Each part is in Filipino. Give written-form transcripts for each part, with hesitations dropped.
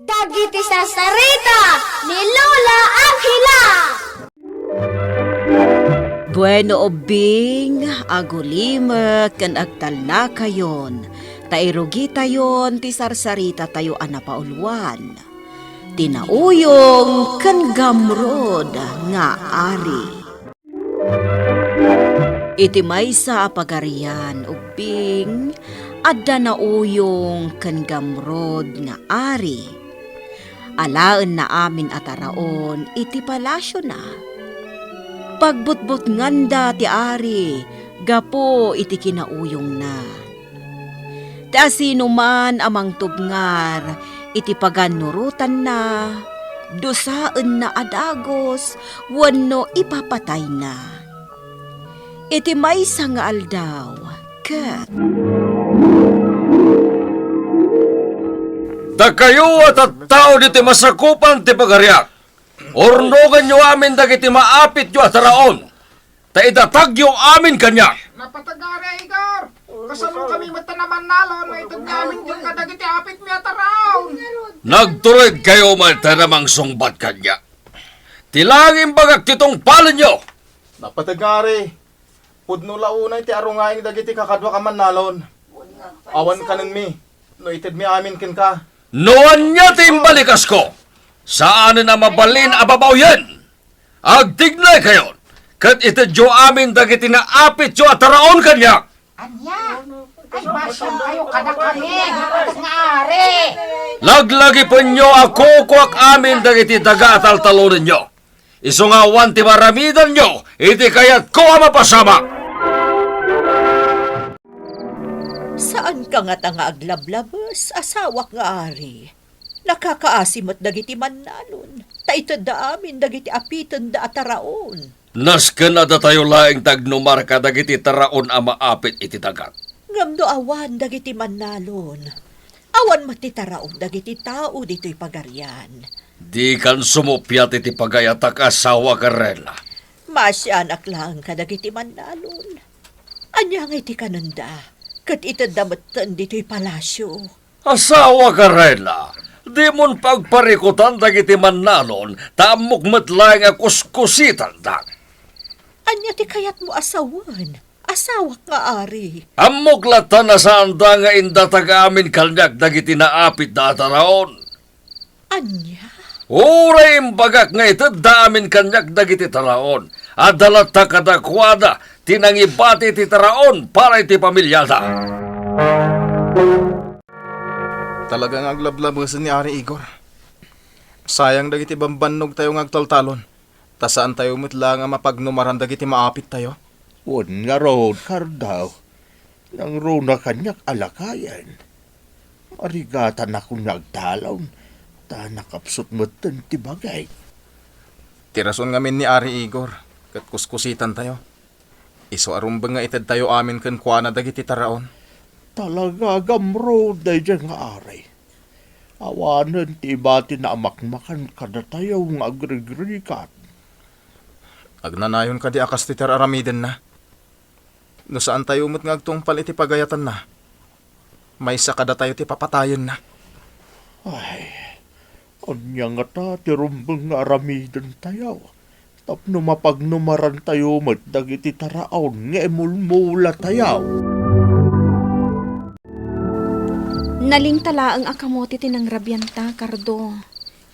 Dagiti sasarita ni Lola Angela. Bueno obing, agulimet kan agtalna kayon. Tairugi tayon ti sarsarita tayo anapauluan. Tinauyong kan gamrod nga ari. Iti maysa apagarian ubing, adda na uyong kan gamrod nga ari. Alaan na amin ataraon iti palasyo na. Pagbutbut nganda ti ari, gapo iti kinauyong na. Ti asino man amang tubngar, iti paganurutan na, dosaan na adagos, wano ipapatay na. Iti maysa nga aldaw, ket. Kayo at tao diti masakupan ti pagariak. Ornogan nyo amin dagiti maapit nyo at taraon. Ta itatag yung amin kanya. Napatagari, Igor! Kasano kami mata naman nalon na itag namin yung kadagiti apit mi at araon. Nagtuloy kayo mata namang sungbat kanya. Tilangin bagak titong palin nyo. Napatagari, pudno launay ti arungaing dagiti kakadwa ka man nalon. Awan kanan mi, no itid mi amin kin ka. Noan niya timbalikas ko. Saan na mabalin ababaw yan? Agtignay kayo. Kat itadyo amin dagiti na apit yo at taraon kanya. Anya? Ay, basyo kayo kada kami. Nga-ari. Laglagi po nyo ako kuwak amin dagiti daga at altalunin nyo. Isungawan ti maramidan nyo, iti kayat ko ang mapasama. Saan ka nga tanga aglablabas, asawak nga ari? Nakakaasimot dagiti mannalon, ta itada amin dagiti apitan da ataraon. Nasken na da tayo laing tagnumar ka dagiti taraon a maapit iti dagat. Ngamdo awan dagiti mannalon. Awan mati taraon dagiti tao dito'y pagarian. Di kan sumupyat iti pagayatak asawa ka rela. Masyanak lang ka dagiti mannalon. Anya nga iti kananda, kat itadamatan dito'y palasyo. Asawa ka rela. Di mon pagparikutan dagiti mannalon, tamok matlaing a kuskusitan da. Anya ti kayat mo asawan, asawak nga ari. Amok latan na saan da nga indatag amin kalnyag dagiti naapit da ataraon. Anya? Uray imbagak nga ito damin kanyak dagiti taraon. Adalat ta kadakwada, tinangibati ti taraon para iti pamilyada. Talagang aglablabasan ni Ari Igor. Sayang dagiti bambannog tayo ngagtaltalon. Ta saan tayo mitla nga mapagnumaran dagiti maapit tayo? Wan nga road, Kardaw. Nang road na kanyak alakayan. Arigatan akong nagtalaw. Ta nakapsot mo ti bagay. Tirason ngamin ni Ari Igor. Kat kuskusitan tayo. Iso arumbang nga itad tayo amin kan kuana dagiti taraon. Talaga gamroad day dyan nga aray. Awanan ti bati na amakmakan kada tayo nga agrigrikat. Agnanayon ka di akas ti tararamiden na. No saan tayo umot ngagtungpal iti pagayatan na. May sakada tayo ti papatayan na. Ay, anya nga ta ti rumbang nga aramidan tayo. Tapno mapagnumaran tayo magdagiti taraon nga emulmula tayo. Nalingtala ang akamote tinang rabyanta, Kardo.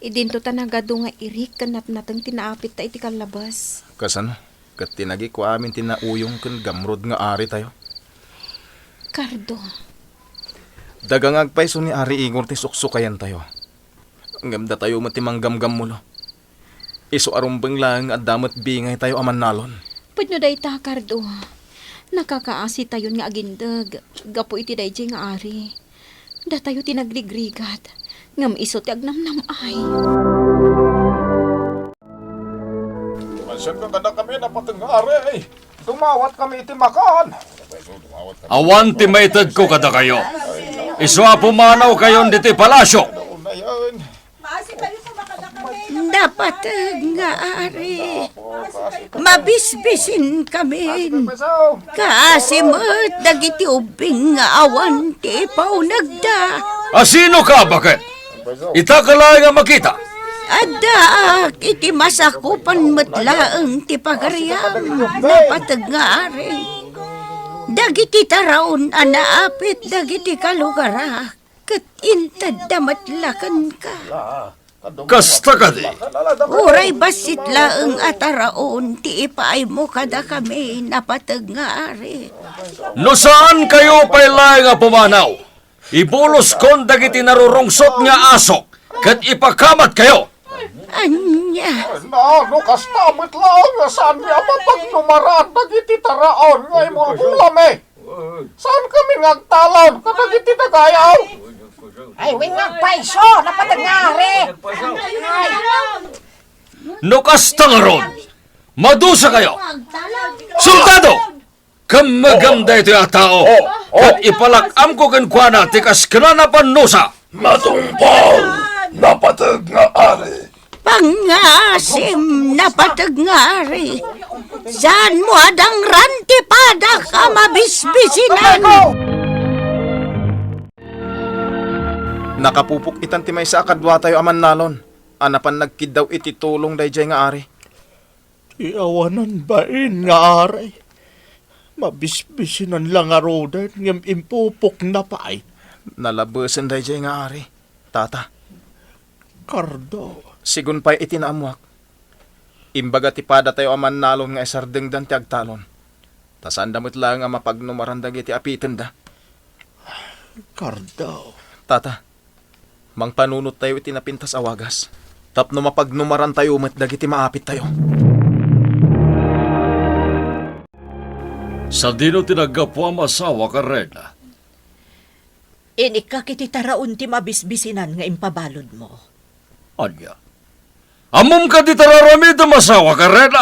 Idinto ta nagado nga irik kanat natang tinaapit ta iti kalabas. Kasano? Kat tinagi ko amin tinauyong kan gamrod nga ari tayo. Kardo, Dagang agpaiso ni Ari Igor ti suksukayan tayo. Ngamda tayo matimang gamgam mulo. Iso arumbang lang at damat bingay tayo aman nalon. pwede day ta, Kardo. Nakakaasi tayo nga agindag. Gapo iti dayjay nga ari. Da tayo tinagligrigat. Ngam iso ti agnamnam ay. Siyempre ganda kami napatang ari. Dumawat kami iti makan. Awan ti maitad ko kada kayo. Iswa pumanaw kayon diti palasyo. Dapat nga ari. Mabisbisin kami. Kaasimot dagiti ubing nga awan ti paunagda. Asino ka bakit? Ita kalay nga makita. Ada, iti masakupan matlaang ti pagariyam napatag nga ari. Dagiti taraon anaapit dagiti kalugara ket intad damatlakan ka. Kasta ka di. Uray basit laeng ataraon ti ipaay mo kada kami napatag nga ari. No saan kayo pailay nga pumanaw? Ibulos kon dagiti narurungsot nga asok ket ipakamat kayo. Anya, Ano kastamit lang saan niya mapagnumaraan dagiti taraon nga imulbulam eh. Saan kami ngagtalon kadagiti tagayaw? Ay, wing paiso, napatangari. No kasta nga ron. Madusa kayo. Soldado! Kamaganda ito yung tao. At ipalakam ko kankwana tikas kananapan nusa. Matumpaw! Napatag nga ari! pangasim napatag nga ari. Saan mo adang rantipada ka mabisbisinan? Nakapupok itan ti may sa akadwa tayo aman nalon. Anapan nagkid daw iti tulong dayjay nga ari. Iawanan bain nga aray. Mabisbisinan lang arodan ngem impupok na paay. Nalabasan dayjay nga ari. Tata, Kardo, sigun pa'y iti naamuak. Imbaga ti pada tayo aman nalon nga isardeng dan ti agtalon. Tasan damot lang nga mapagnumarandag iti apitin da. Kardo. Tata, mang panunot tayo iti napintas awagas. Tapno mapagnumaran tayo umat dagiti maapit tayo. Sa dino tinagapwa masawa ka rin. Inika kiti taraon ti mabisbisinan nga impabalod mo. Anya? Amom ka di tararamid na masawa ka rin.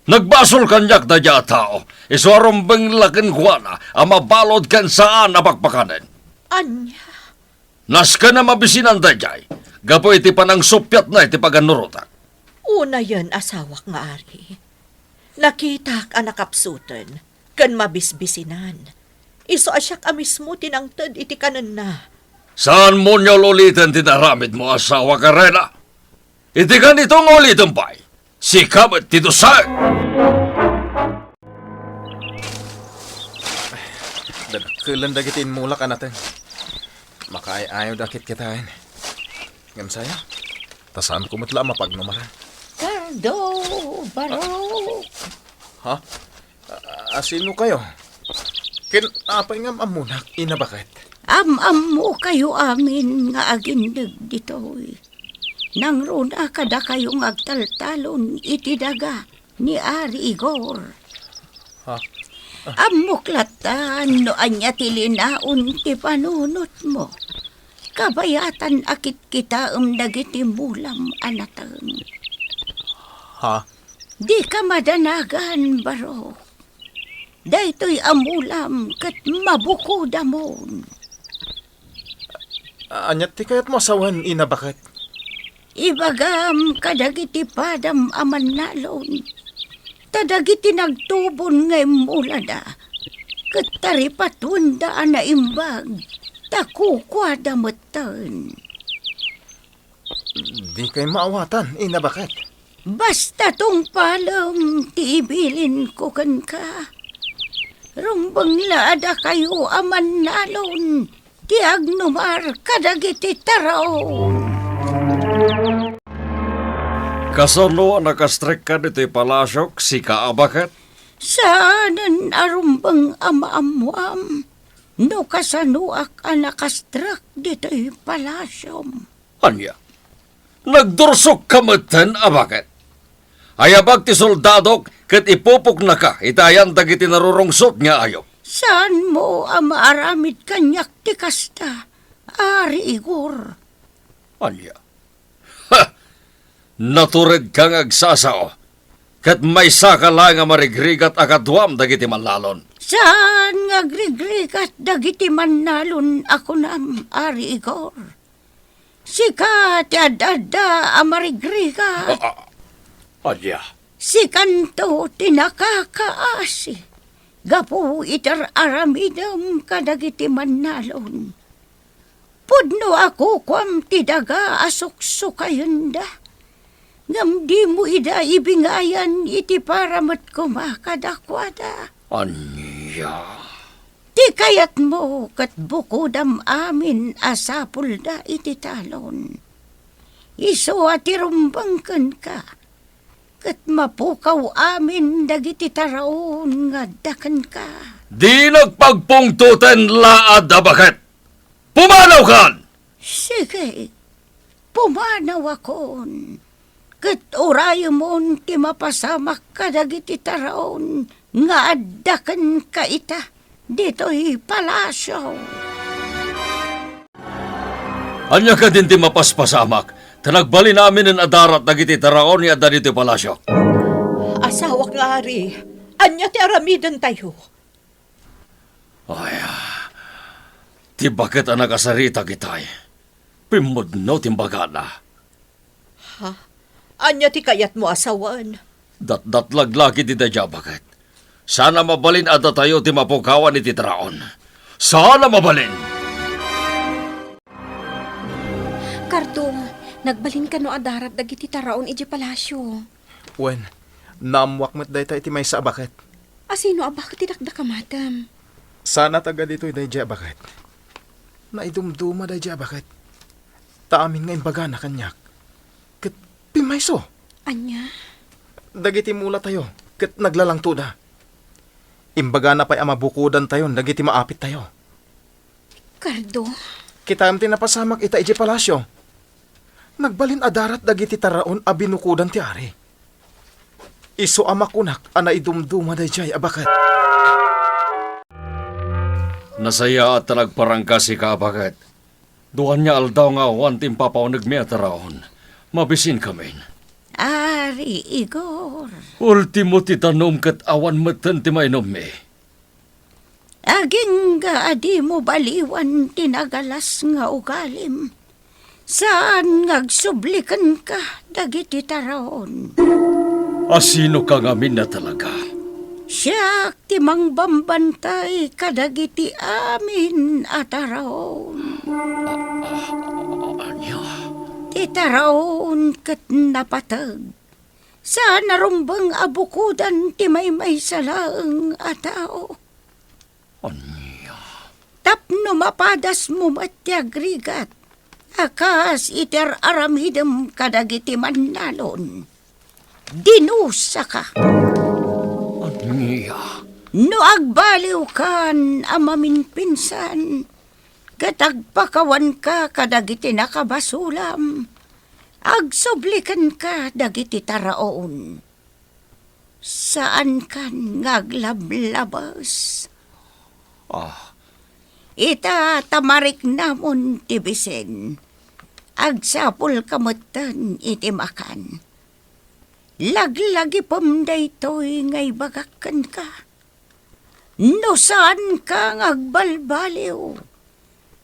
Nagbasol kanyak na dya tao. Iswarong bang lakin kuwana ang mabalod kan saan napagpakanin. Anya, Nas ka na mabisinan da jay. Gapo iti panang supyat na iti paganurutak. una yan asawak nga ari. Nakita ka nakapsutan, kan mabisbisinan. Iso asyak amismo tinangtad iti kanan na. Saan mo niyo ulitin tinaramid mo asawa ka rin? Iti ganitong ulitin pa'y. Sikap at titusay. Dadakilan dagitin mula ka natin. Makaay-ayaw dakit kitain. Ngam saya, tasaan ko matla mapagnumaran. Cardo, baro. Ha? Asino kayo? Apay ngam amunak, ina bakit? Am mo kayo amin nga agindag ditoy. Nang runa kada kayong agtaltalon iti daga ni Ari Igor. Ha? Amuklatan no anya tilinaon ti panunot mo. Kabayatan akit kita dagiti mulam anatang. Ha? Di ka madanagan, baro. Daytoy amulam kat mabuko damon. Anyat ti kayat mo asawan, ina bakit? Ibagam kadagiti padam aman nalon. Tadagiti nagtubon ngay mula da. Katari patundaan na imbag. Takukwada matan. Di kay maawatan, ina bakit? Basta tong palam tiibilin ko kan ka. Rumbang laada kayo aman nalon. Tiag numar kadagiti taraon. Kasano nakastrek ka dito'y palasyok si kaabakat? Saanan arumbang ama-amuam. No kasanuak anakastrak dito'y palasyom. Anya? Nagdursok kamatan abakat? Ayabag ti soldadok kat ipupok na ka itayan dagiti narurungsot nga ayok. Saan mo amaaramid kanyak ti kasta, Ari Igor? Anya? Ha! Natured kang agsasao. Kat may saka lang nga marigrigat akadwam dagiti manlalon. Saan nga grigrigat dagiti manalon ako nam, Ari Igor? Sika ti adada amarigrigat. Anya? Si kanto tinakakaasi. Gapu itar aramidam kadagiti manalon. Pudno ako kwam tidaga asok-sukayon da. Ngam di mo ida ibingayan iti paramat kumakadakwada. Anya. Di kayat mo kat bukudam amin asapul da iti talon. Iso ati rumbangkan ka. Kat mapukaw amin dagiti taraon nga dakan ka. Di nagpagpungtuten laad abaket. Pumanaw kan! Sige, pumanaw akon. Kat orayo mon ti mapasamak ka dagiti taraon nga addakan ka ita dito'y palasyo. Anya ka din ti mapaspasamak. Tanagbali namin ng adarat dagiti taraon ni adda dito palasyo. Asawa nga ari, anya ti aramidan tayo. Ay, ti bakit anak asarita kitay? Pimudno timbaga na. Anya ti kayat mo asawan. Datlaglaki ti dadya bakit? Sana mabalin adda tayo ti mapukawan iti taraon. Sana mabalin! Kardo, nagbalin ka no adarat dagiti taraon iti palasyo. Wen, namwak met dayta iti may sa bakit. Asino abak ti dakdakamatam? Sana taga dito'y dayja bakit. Naidumduma dayja bakit. Taamin nga imbaga na kanyak. Kat pimayso. Anya? Dagiti mula tayo. Kat naglalangto da. Imbaga na pa'y amabukudan tayo. Dagiti maapit tayo. Kardo, Kita am tinapasamak ita iti palasyo. Nagbalin adarat dagiti taraon a binukudan ti ari. Iso amakunak ana idumduma dayjay abakat. Nasaya at nagparangka si kabagat. Duan niya aldaw nga wantim papaunag mi ataraon. Mabisin kami. Ari, Igor. Ultimo ti tanom kat awan matan ti mainom mi. Aging nga adi mo baliwan tinagalas nga ugalim. Saan ngagsublikan ka dagiti taraon? Asino ka ngamin na talaga? Siya timang bambantay kadagiti amin ataraon. Anya? Ti taraon kat napatag. Saan narumbang abukudan ti may salaang atao. Anya? Tapno mapadas mo matyagrigat. Akas iter aramidem kadagiti mannalon. Dinusa ka. Anya? No agbaliw kan amamin pinsan. Katagpakawan ka kadagiti nakabasulam. Agsublikan ka dagiti taraon. Saan kan ngaglablabas? Ita tamarik namon tibisen. Agsapul kamutan iti makan. Laglagi pamday to'y ngay bagakan ka. No saan ka ngagbalbaliw?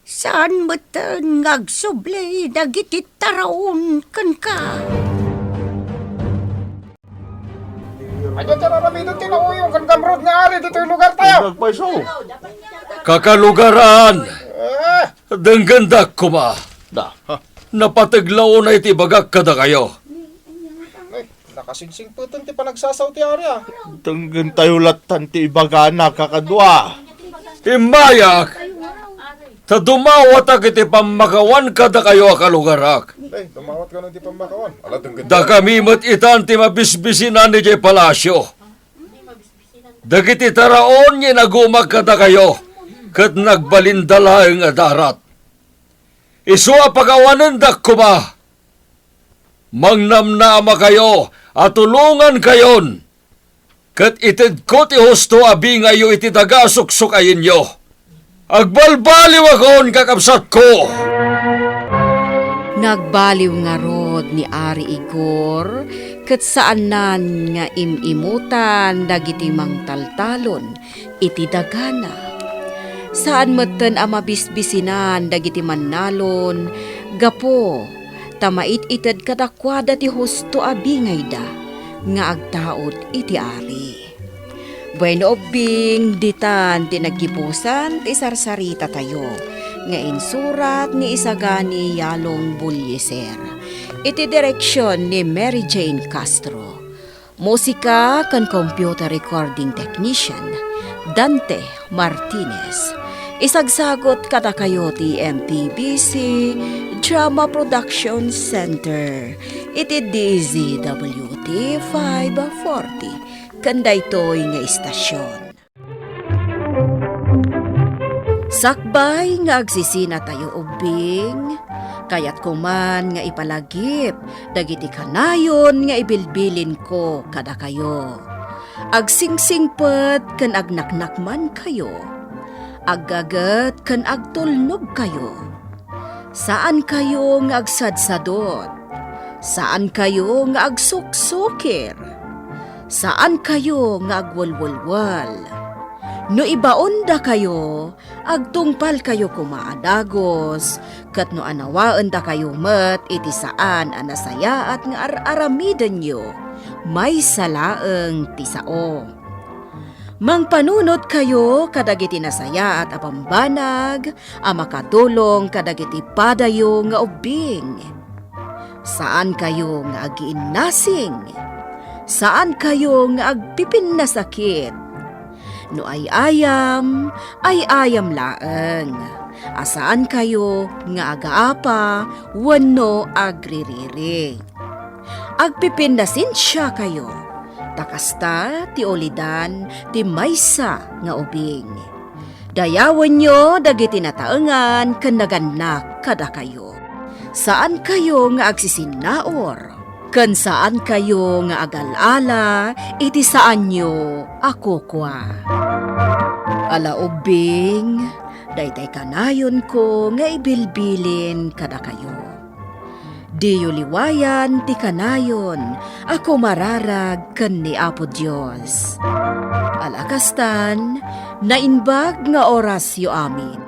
Saan mutan ngagsublay dagiti taraon kan ka? Ayan dyan aramidon tinauyo kan gamrod nga ari dito'y lugar tayo. Nagpaiso. Kakalugaran! Eh, Denggandak ko ma. Napataglaw na iti bagak kada kayo. nakasingsing puton ti panagsasaw ti ari ah. Tanggan tayo latan ti ibagana kakadwa. Imbayak! Ta dumawat iti pamakawan kada kayo akalugarak. Ay, tumawat ka nun ti pambakawan. Ala tunggan. Da kami mat itan ti mabisbisinan ni jay palasyo. Dagiti taraon niya nagumag kada kayo. Kat nagbalindala ang adarat. Isua pagawanan dak kuma. Mangnamnama kayo at tulungan kayon. Kat itid ko ti husto abi ngayo iti taga-suksuk-ayin nyo. Agbalbaliw akon kakabsat ko. Nagbaliw nga rod ni Ari Igor, ket saanan nga imimutan dagiti mangtaltalon, iti dagana. Saan meten a mabisbisinan dagiti mannalon, gapo, tamait ited kadakwada ti husto abingay da, nga agtaod iti Ari. Bueno obing ditan ti nagkipusan ti sarsarita tayo. nga insurat ni Isagani Yalong Bulyeser. Iti direksyon ni Mary Jane Castro. Musika kan computer recording technician Dante Martinez. Isagsagot kada kayo ti MTBC Drama Production Center. Iti DZWT 540. Kanday to'y nga istasyon. Sakbay nga agsisina tayo ubing, kayat kuman nga ipalagip, dagiti kanayon nga ibilbilin ko kada kayo. Agsingsingpet kan agnaknakman kayo, aggagat kan agtulnog kayo. Saan kayo nga agsadsadot? Saan kayo nga agsuksukir? Saan kayo nga agwalwalwal? No ibaon da kayo, agtungpal kayo kumaadagos, kat no anawaan da kayo met iti saan anasaya at nga aramiden nyo, may salaeng tisao. Mangpanunot kayo kadagiti nasaya at apambanag, makatulong kadagiti padayo nga ubing. Saan kayo nga agiinnasing? Saan kayo nga agpipin na sakit? No ay ayam laeng. Asaan kayo nga agaapa, wano agririri. Agpipindasin siya kayo. Takasta ti olidan ti maysa nga ubing. Dayawan nyo dagiti nataengan ken naganak kada kayo. Saan kayo nga agsisinaor? Ken saan kayo nga agalala, iti saan nyo ako kwa. Ala ubing, daytay kanayon ko nga ibilbilin kada kayo. Diyo liwayan ti kanayon, ako mararag ken ni Apo Dios. Alakastan, nainbag nga oras yo amin.